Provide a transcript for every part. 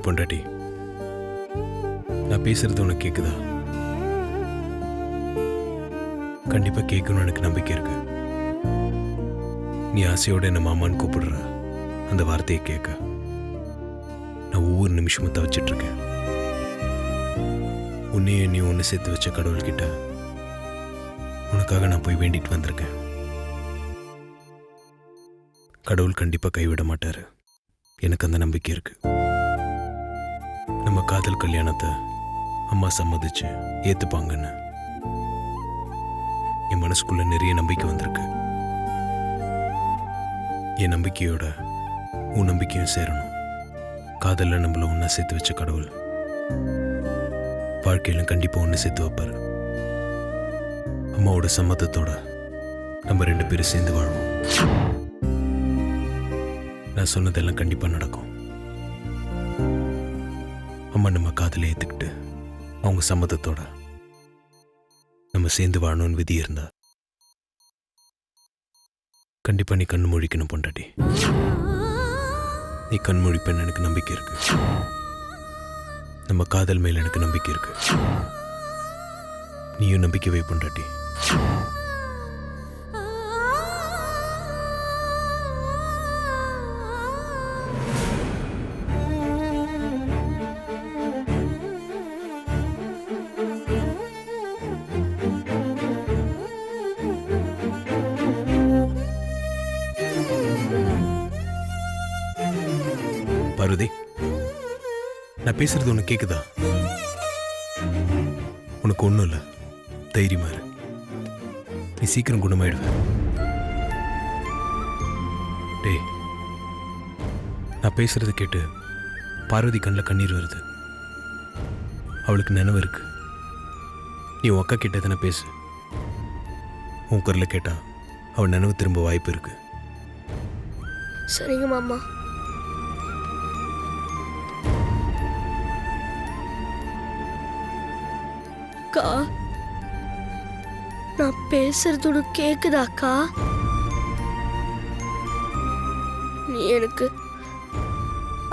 பொண்டாட்டி, நான் பேசுறது உனக்கு கேக்குதா? கண்டிப்பா கேட்கணும்னு எனக்கு நம்பிக்கை இருக்கு. நீ ஆசையோட என்ன மாமான்னு கூப்பிடுற அந்த வார்த்தையை கேட்க நான் ஒவ்வொரு நிமிஷமும் தவிச்சிட்டு இருக்கேன். உன்னையே நீ ஒன்று சேர்த்து வச்ச கடவுள்கிட்ட உனக்காக நான் போய் வேண்டிட்டு வந்திருக்கேன். கடவுள் கண்டிப்பா கைவிட மாட்டாரு. எனக்கு அந்த நம்பிக்கை இருக்கு. நம்ம காதல் கல்யாணத்தை அம்மா சம்மதிச்சு ஏத்துப்பாங்கன்னு என் மனசுக்குள்ள நிறைய நம்பிக்கை வந்திருக்கு. என் நம்பிக்கையோட உன் நம்பிக்கையும் சேரணும். காதல்ல நம்மள ஒன்னா சேர்த்து வச்ச கடவுள் வாழ்க்கையில கண்டிப்பா ஒன்று சேர்த்து வைப்பாரு. அம்மாவோட சம்மதத்தோட நம்ம 2 பேரும் சேர்ந்து வாழ்வோம். நான் சொன்னதெல்லாம் கண்டிப்பா நடக்கும். அம்மா நம்ம காதலை ஏத்துக்கிட்டு அவங்க சம்மதத்தோட நம்ம சேர்ந்து வாழணும்னு விதி இருந்தா கண்டிப்பா நீ கண்ணு முழிக்கணும் பொண்டாட்டி. நீ கண் முழிப்பேன்னு எனக்கு நம்பிக்கை இருக்கு. நம்ம காதல் மேல எனக்கு நம்பிக்கை இருக்கு. நீயும் நம்பிக்கை வை பொண்டாட்டி. பார்வதி, நான் பேசுறது உனக்கு கேக்குதா? உனக்கு ஒண்ணும் இல்ல, தைரியமா இரு. நீ சீக்கிரம் குணமாயிடுவ. டேய், நான் பேசுறத கேட்டு பார்வதி கண்ணில் கண்ணீர் வருது. அவளுக்கு நினைவு இருக்கு. நீ உன் அக்கா கிட்ட தானே பேசு. உன் குரலை கேட்டா அவள் நினைவு திரும்ப வாய்ப்பு இருக்கு. சரிங்க மாமா. அக்கா, நான் பேசுறது உனக்கு கேக்குதாக்கா? நீ எனக்கு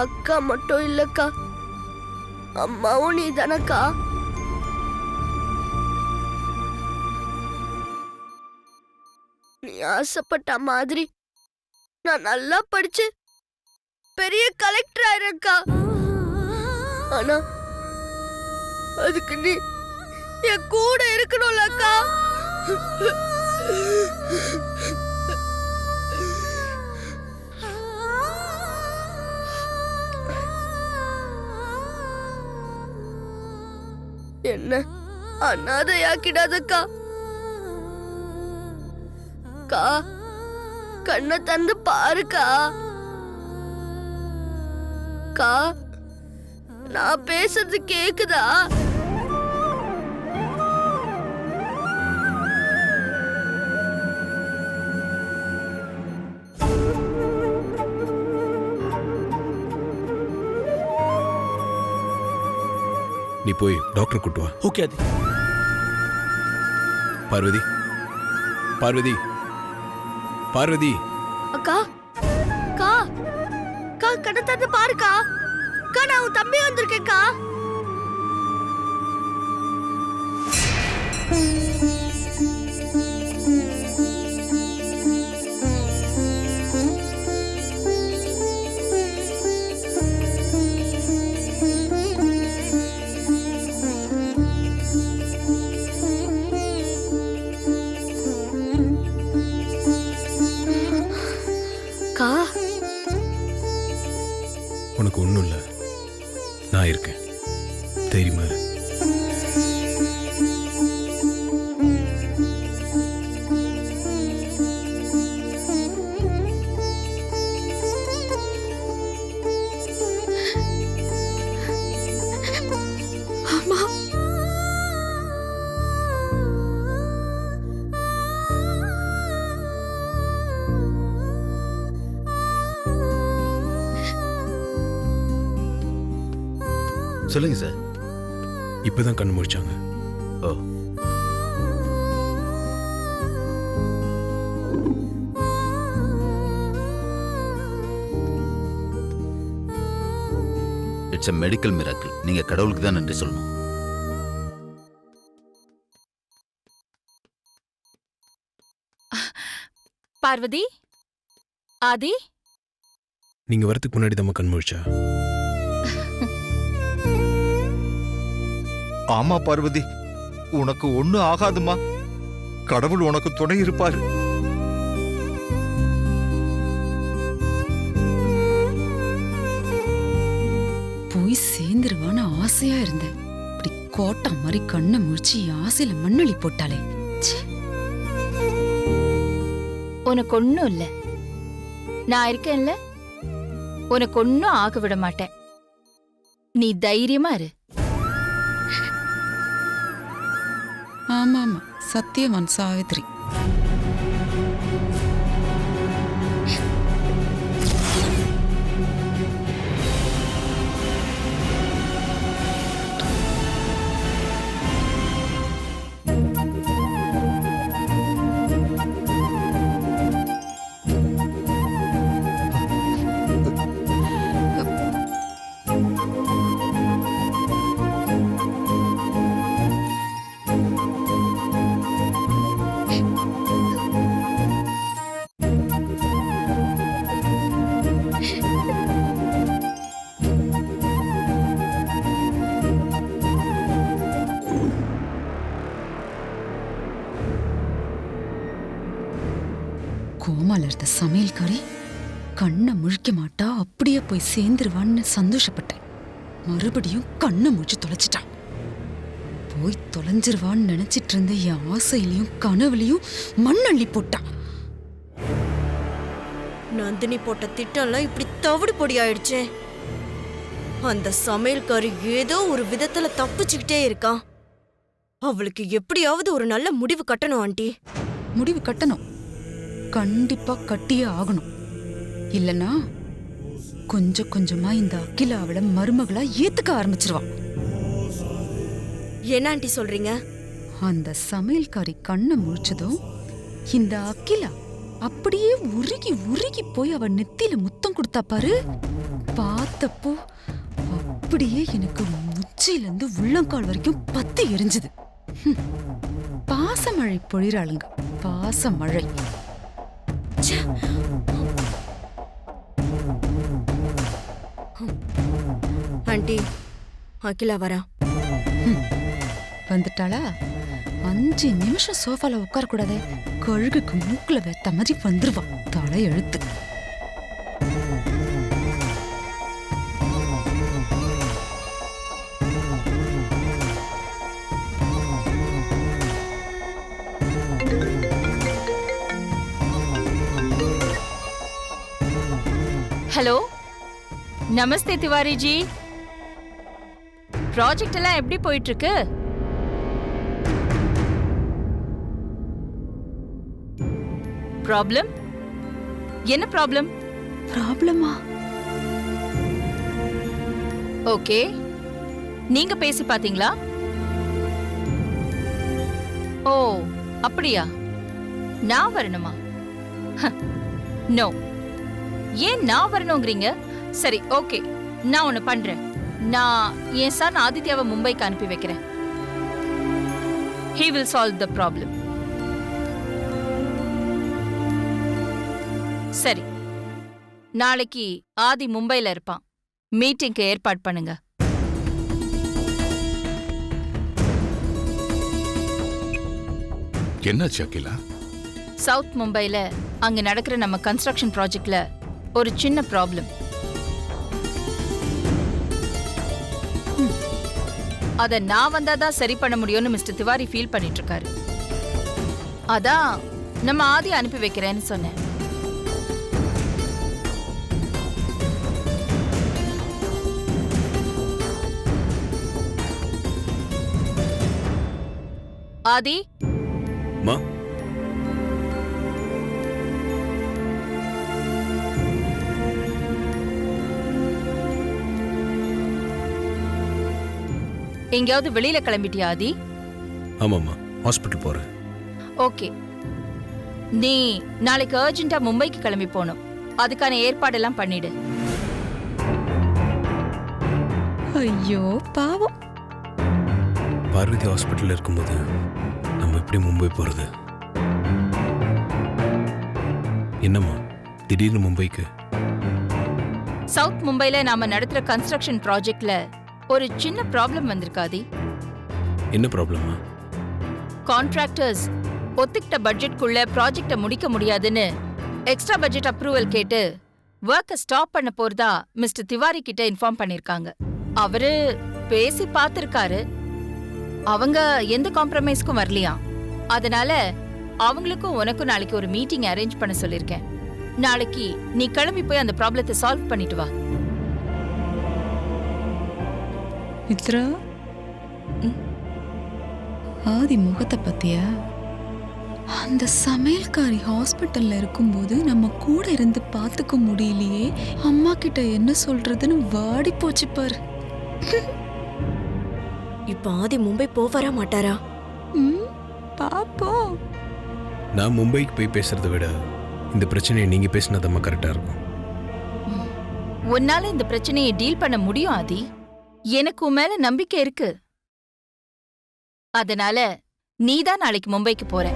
அக்கா மட்டும் இல்லக்கா, அம்மாவும் நீ தானக்கா. நீ ஆசைப்பட்ட மாதிரி நான் நல்லா படிச்சு பெரிய கலெக்டர் ஆயிரக்கா. ஆனா அதுக்கு நீ என் கூட இருக்கணும்ல அக்கா. என்ன அனாதையாக்கிடாதக்கா. கா, கண்ணை தந்து பாருக்கா. கா, நான் பேசுறது கேக்குதா? நீ போய் டாக்டர் கூட்டு வா. ஓகே அது. பார்வதி, பார்வதி, பார்வதி. அக்கா, கா, கா, கண்ணை தந்து பாருக்கா. அக்கா, நான் உன் தம்பி வந்திருக்கேன்க்கா. அக்கா, உனக்கு ஒன்றும் இல்லை, நான் இருக்கேன். தைரியமா இரு. அம்மா. சொல்லுங்க சார். இப்பதான் கண்ணு முடிச்சாங்க. ஓ, இட்ஸ் எ மெடிக்கல் மிராக்கிள். நீங்க கடவுளுக்கு தான் நன்றி சொல்லணும். பார்வதி, ஆதி, நீங்க வரதுக்கு முன்னாடி தான் கண் முழிச்சா. ஆமா பார்வதி, உனக்கு ஒண்ணு ஆகாதுமா. கடவுள் உனக்கு துணை இருப்பாரு. போய் சேர்ந்துருவான்னு ஆசையா இருந்தேன். இப்படி கோட்டா மாதிரி கண்ணை முழிச்சு ஆசையில மண்ணொலி போட்டாலே. ச்சே. உனக்கு ஒண்ணும் இல்ல, நான் இருக்கேன்ல, உனக்கு ஒன்னும் ஆக விட மாட்டேன். நீ தைரியமா இரு. ஆமா ஆமா, சத்தியவான் சாவித்ரி. கோமால இருந்த சமையல்காரி கண்ணை முழிக்க மாட்டா, அப்படியே போய் சேர்ந்துருவான்னு சந்தோஷப்பட்டேன். மறுபடியும் கண்ணை முழிச்சு தொலைச்சிட்டான். போய் தொலைஞ்சிருவான்னு நினைச்சிட்டு இருந்த என் ஆசையிலையும் கனவுலையும் மண்ணள்ளி போட்டான். நந்தினி போட்ட திட்டம்லாம் இப்படி தவிடு பொடி ஆயிடுச்சே. அந்த சமையல்காரி ஏதோ ஒரு விதத்துல தப்பிச்சுக்கிட்டே இருக்கான். அவளுக்கு எப்படியாவது ஒரு நல்ல முடிவு கட்டணும் ஆண்டி. முடிவு கட்டணும், கண்டிப்பா கட்டியே ஆகணும். இல்லனா கொஞ்சம் கொஞ்சமா இந்த அகிலா அவளை மருமகளா ஏத்துக்க ஆரம்பிச்சிருவான். என்ன ஆண்டி சொல்றீங்க? அந்த சமையல்காரி கண்ணை முழிச்சதும் இந்த அகிலா அப்படியே உருகி உருகி போய் அவ நெத்தியில முத்தம் கொடுத்தா பாரு. பார்த்தப்போ அப்படியே எனக்கு உச்சியில இருந்து உள்ளங்கால் வரைக்கும் பத்தி எரிஞ்சுது. பாசமழை பொழிறாளுங்க, பாசமழை. ஆண்டி, அகிலா வரா. வந்துட்டாளா? 5 நிமிஷம் சோஃபால உட்கார கூடாதே. கழுகுக்கு மூக்குல வெத்த மாதிரி வந்துருவா தலை எழுத்து. ஹலோ, நமஸ்தே திவாரி ஜி. ப்ராஜெக்ட் எல்லாம் எப்படி போயிட்டு இருக்கு? ப்ராப்ளம்? என்ன ப்ராப்ளம்? ப்ராப்ளமா? ஓகே, நீங்க பேசி பாத்தீங்களா? ஓ அப்படியா? நான் வரணுமா? நோ. ஏன் நான் வரணுங்கிறீங்க? சரி, ஓகே, நான் ஒன்னு பண்றேன். நான் என் சன் ஆதித்யாவை மும்பைக்கு அனுப்பி வைக்கிறேன். He will solve the problem. சரி, நாளைக்கு ஆதி மும்பைல இருப்பான். மீட்டிங்க்கு ஏற்பாடு பண்ணுங்க. என்னாச்சு அகிலா? சவுத் மும்பைல அங்க நடக்கிற நம்ம கன்ஸ்ட்ரக்ஷன் ப்ராஜெக்ட்ல ஒரு சின்ன ப்ராப்ளம். அத நான் வந்தாதான் சரி பண்ண முடியும்னு மிஸ்டர் திவாரி ஃபீல் பண்ணிட்டு இருக்காரு. அதான் நம்ம ஆதி அனுப்பி வைக்கிறேன்னு சொன்னேன். ஆதி, மா, எங்கேயாவது வெளியில கிளம்பிட்டியா ஆதி? ஆமாம்மா, ஹாஸ்பிட்டல் போறேன். ஓகே, நீ நாளைக்கு அர்ஜென்ட்டா மும்பைக்கு கிளம்பி போகணும். அதுக்கான ஏற்பாடெல்லாம் பண்ணிடு. ஐயோ பாவம். பார்வதி ஹாஸ்பிட்டலில் இருக்கும்போது நம்ம எப்படி மும்பை போகிறது? என்னம்மா திடீர்னு மும்பைக்கு? சவுத் மும்பைல நாம நடத்துற கன்ஸ்ட்ரக்ஷன் ப்ராஜெக்ட்ல ஒரு சின்ன ப்ராப்ளம் வந்திருக்காதி. என்ன ப்ராப்ளமா? கான்ட்ராக்டர்ஸ் ஒத்துக்கிட்ட பட்ஜெட்குள்ள ப்ராஜெக்ட முடிக்க முடியாதுன்னு எக்ஸ்ட்ரா பட்ஜெட் அப்ரூவல் கேட்டு ஒர்க்கை ஸ்டாப் பண்ண போறதா மிஸ்டர் திவாரி கிட்ட இன்ஃபார்ம் பண்ணிருக்காங்க. அவரு பேசி பார்த்திருக்காரு. அவங்க எந்த காம்ப்ரமைஸ்க்கும் வரலையாம். அதனால அவங்களுக்கும் உனக்கும் நாளைக்கு ஒரு மீட்டிங் அரேஞ்ச் பண்ண சொல்லிருக்கேன். நாளைக்கு நீ கிளம்பி போய் அந்த ப்ராப்ளத்தை சால்வ் பண்ணிட்டு வா. மித்ரா, ஆதி முகத்தை பத்தியா? அந்த சமையல்காரி ஹாஸ்பிட்டல்ல இருக்கும்போது நம்ம கூட இருந்து பாத்துக்க முடியலையே, அம்மா கிட்ட என்ன சொல்றதுன்னு வாடி போச்சு பாரு. இப்ப ஆதி மும்பை போவாரா மாட்டாரா? பாப்போம். நான் மும்பைக்கு போய் பேசுறதை விட இந்த பிரச்சனையை நீங்க பேசினதம்மா கரெக்டா இருக்கும். உன்னால இந்த பிரச்சனையை டீல் பண்ண முடியும் ஆதி. எனக்கு உன் மேல நம்பிக்கை இருக்கு. அதனால நீதான் நாளைக்கு மும்பைக்கு போற.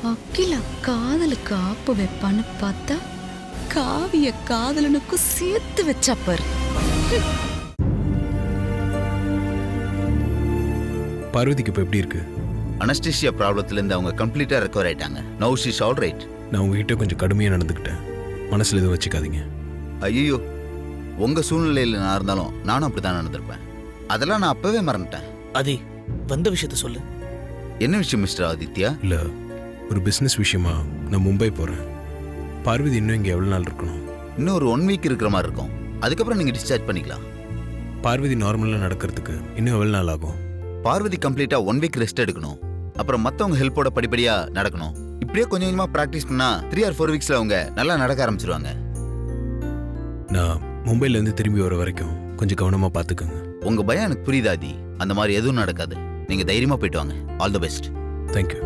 அகிலா காதலுக்கு ஆப்பு வைப்பான்னு பார்த்தா காவிய காதலனுக்கும் சேர்த்து வச்சா பாரு. பார்வதிக்கு இப்போ எப்படி இருக்கு? அனஸ்டீசியா ப்ராப்ளத்துல இருந்து அவங்க கம்ப்ளீட்டா ரெக்கவர் ஆயிட்டாங்க. Now she's all right. நான் உங்ககிட்ட கொஞ்சம் கடுமையாக நடந்துக்கிட்டேன். மனசில் எதுவும் வச்சுக்காதீங்க. ஐயோ, உங்க சூழ்நிலையில நான் இருந்தாலும் நானும் அப்படித்தான் நடந்திருப்பேன். அதெல்லாம் நான் அப்பவே மறந்துட்டேன். ஆதி, வந்த விஷயத்த சொல்லு. என்ன விஷயம் மிஸ்டர் ஆதித்யா? இல்லை, ஒரு பிஸ்னஸ் விஷயமா நான் மும்பை போகிறேன். பார்வதி இன்னும் இங்கே எவ்வளோ நாள் இருக்கணும்? இன்னும் ஒரு 1 வீக் இருக்கிற மாதிரி இருக்கும். அதுக்கப்புறம் நீங்க டிஸ்சார்ஜ் பண்ணிக்கலாம். பார்வதி நார்மலாக நடக்கிறதுக்கு இன்னும் எவ்வளோ நாள் ஆகும்? பார்வதி கம்ப்ளீட்டா 1 வீக் ரெஸ்ட் எடுக்கணும். அப்புறம் மத்தவங்க ஹெல்ப்போட படிப்படியா நடக்கணும். இப்படியே கொஞ்சம் கொஞ்சமா பிராக்டிஸ் பண்ணா 3 or 4 வீக்ஸ்ல அவங்க நல்லா நடக்க ஆரம்பிச்சிருவாங்க. நான் மும்பைலேருந்து திரும்பி வர வரைக்கும் கொஞ்சம் கவனமாக பார்த்துக்கோங்க. உங்க பயம் எனக்கு புரியுது ஆதி. அந்த மாதிரி எதுவும் நடக்காது. நீங்க தைரியமா போயிட்டு வாங்க. All the best. தேங்க்யூ.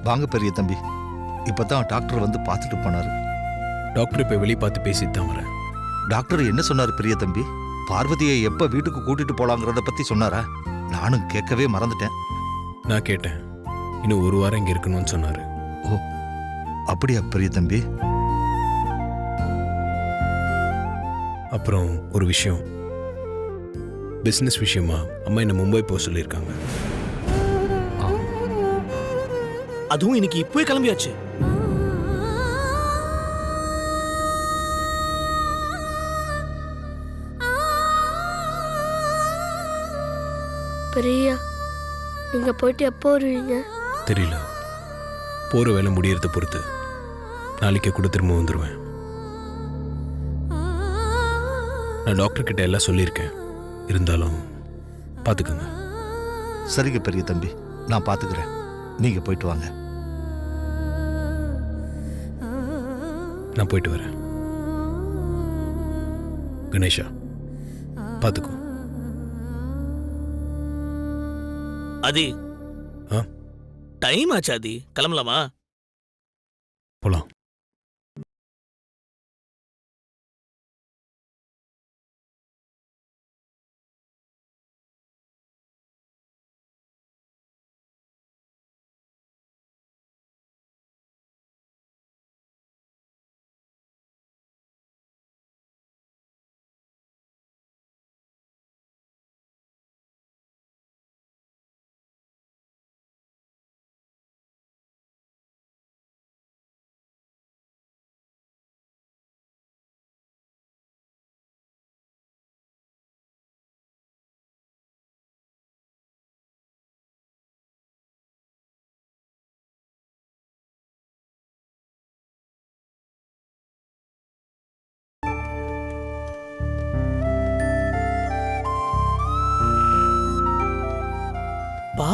வாங்க பெரிய தம்பி. இப்பதான் டாக்டர் வந்து பார்த்துட்டு போனாரு. டாக்டர் இப்போ வெளியே பார்த்து பேசிட்டு தான் வரேன். டாக்டர் என்ன சொன்னாரு பெரிய தம்பி? பார்வதியை எப்ப வீட்டுக்கு கூட்டிட்டு போலாங்கிறத பத்தி சொன்னாரா? நானும் கேட்கவே மறந்துட்டேன். நான் கேட்டேன். இன்னும் 1 வாரம் இங்கே இருக்கணும்னு சொன்னார். ஓ, அப்படியா பெரிய தம்பி? அப்புறம் ஒரு விஷயம், பிஸ்னஸ் விஷயமா அம்மா என்னை மும்பை போக சொல்லியிருக்காங்க. அதுவும் இன்னைக்கு இப்பவே கிளம்பியாச்சு. பிரியா, நீங்க போயிட்டு எப்போ வருவீங்க? தெரியல, போகிற வேலை முடியறத பொறுத்து நாளைக்கே கூட திரும்ப வந்துடுவேன். நான் டாக்டர் கிட்ட எல்லாம் சொல்லியிருக்கேன். இருந்தாலும் பார்த்துக்கோங்க. சரிங்க பெரிய தம்பி, நான் பார்த்துக்கிறேன். நீங்க போயிட்டு வாங்க. நான் போயிட்டு வரேன். கணேஷா, பார்த்துக்கோ. ஆதி, ஆ? டைம் ஆச்சு ஆதி, கிளம்பலாமா? போலாம்.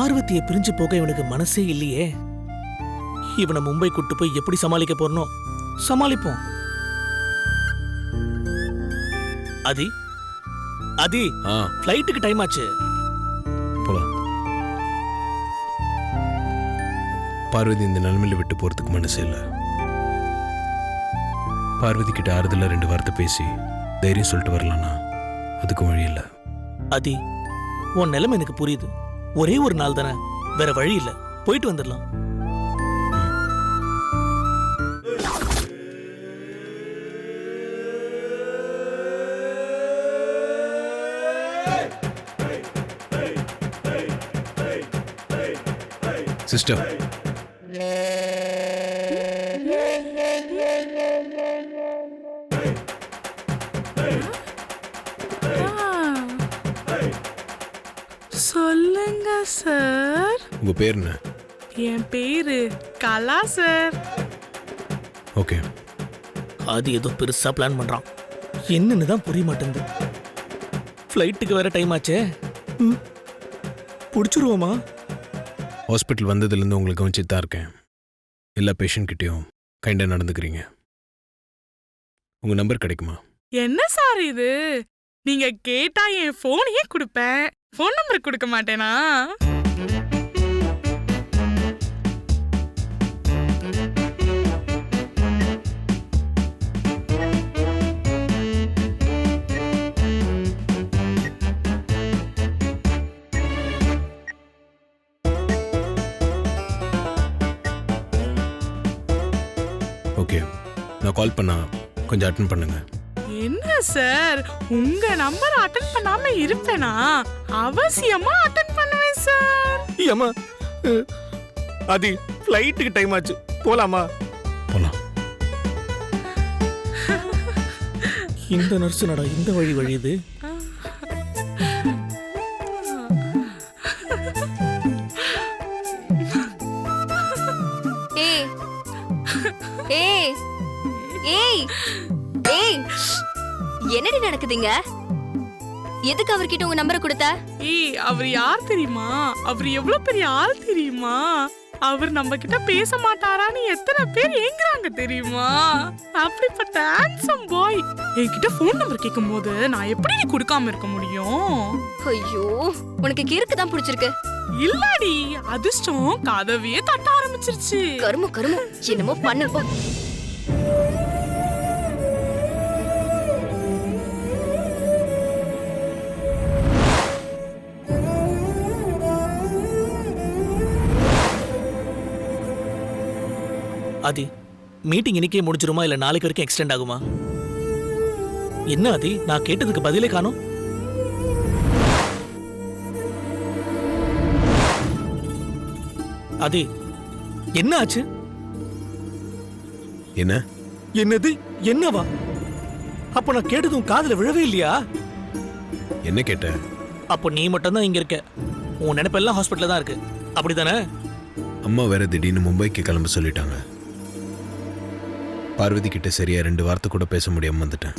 பார்வதியை பிரிஞ்சு போக இவனுக்கு மனசே இல்லையே. இவனை மும்பை கூட்டு போய் எப்படி சமாளிக்க போறனோ சமாளிப்போம். அதி அதி ஆ ஃப்ளைட்டுக்கு டைம் ஆச்சு. போலாம். பார்வதி இந்த நிலைமையில விட்டு போறதுக்கு மனசு இல்லை. பார்வதி கிட்ட ஆறுதலா 2 வார்த்தை பேசி தைரியம் சொல்லிட்டு வரலாம்னா அதுக்கு வழி இல்லை. அதி உன் நிலைமை எனக்கு புரியுது. ஒரே ஒரு நாள் தானே, வேற வழி இல்லை, போயிட்டு வந்துடலாம். சிஸ்டர், சொல்லுங்க சார். உங்க பேர் என்ன? என் பேரு கலா சார். ஓகே. அது ஏதோ பெருசா பிளான் பண்றான். என்னன்னு தான் புரிய மாட்டேங்குது. ஃப்ளைட்டுக்கு வேற டைம் ஆச்சே. புடிச்சிருவோமா? ஹாஸ்பிட்டல் வந்ததுலேருந்து உங்களுக்கு கவனிச்சுட்டு தான் இருக்கேன். எல்லா பேஷண்ட் கிட்டேயும் கைண்டாக நடந்துக்கிறீங்க. உங்க நம்பர் கிடைக்குமா? என்ன சார் இது? நீங்க கேட்டா என் போனையே கொடுப்பேன், போன் நம்பர் கொடுக்க மாட்டேனா? ஓகே, நான் கால் பண்ணா கொஞ்சம் அட்டன் பண்ணுங்க. என்ன சார், உங்க நம்பர் அட்டென்ட் பண்ணாம இருப்பேனா? அவசியமா அட்டென்ட் பண்ணுவேன் சார். ஏமா அதி ஃப்ளைட்டுக்கு டைம் ஆச்சு, போலாமா? போலாம். இந்த நர்ஸ் நட இந்த வழி வழியுது. ஏய் ஏய் ஏய் ஏய், என்னடி நடக்குதுங்க? எதுக்கு அவர்கிட்ட உங்க நம்பரை கொடுத்த? ஏய், அவர் யார் தெரியுமா? அவர் எவ்வளவு பெரிய ஆள் தெரியுமா? அவர் நம்ம கிட்ட பேச மாட்டாரான்னு எத்தனை பேர் ஏங்குறாங்க தெரியுமா? அப்படிப்பட்ட ஹேண்ட்ஸம் பாய் என்கிட்ட போன் நம்பர் கேட்கும் போது நான் எப்படி கொடுக்காம இருக்க முடியும்? ஐயோ, உனக்கு கிறுக்கு தான் பிடிச்சிருக்கு. இல்லடி, அதிர்ஷ்டம் கதவையே தட்ட ஆரம்பிச்சிருச்சு. கரும கரும, என்னமோ பண்ணுப்போ. ஆதி, மீட்டிங் இன்னைக்கே முடிஞ்சிருமா இல்ல நாளைக்கு வரைக்கும் எக்ஸ்டெண்ட் ஆகுமா? என்ன ஆதி, நான் கேட்டதுக்கு பதிலே காணோம். ஆதி, என்ன ஆச்சு? என்ன? என்னது என்னவா? அப்ப நான் கேட்டதும் காதுல விழவே இல்லையா? என்ன கேட்ட? அப்போ நீ மட்டும் தான் இங்க இருக்க, உன் நினைப்பெல்லாம் ஹாஸ்பிட்டல்ல தான் இருக்கு, அப்படிதானே? அம்மா வேற திடீர்னு மும்பைக்கு கிளம்ப சொல்லிட்டாங்க. பார்வதி கிட்ட சரியா 2 வார்த்தை கூட பேச முடியாம வந்துட்டேன்.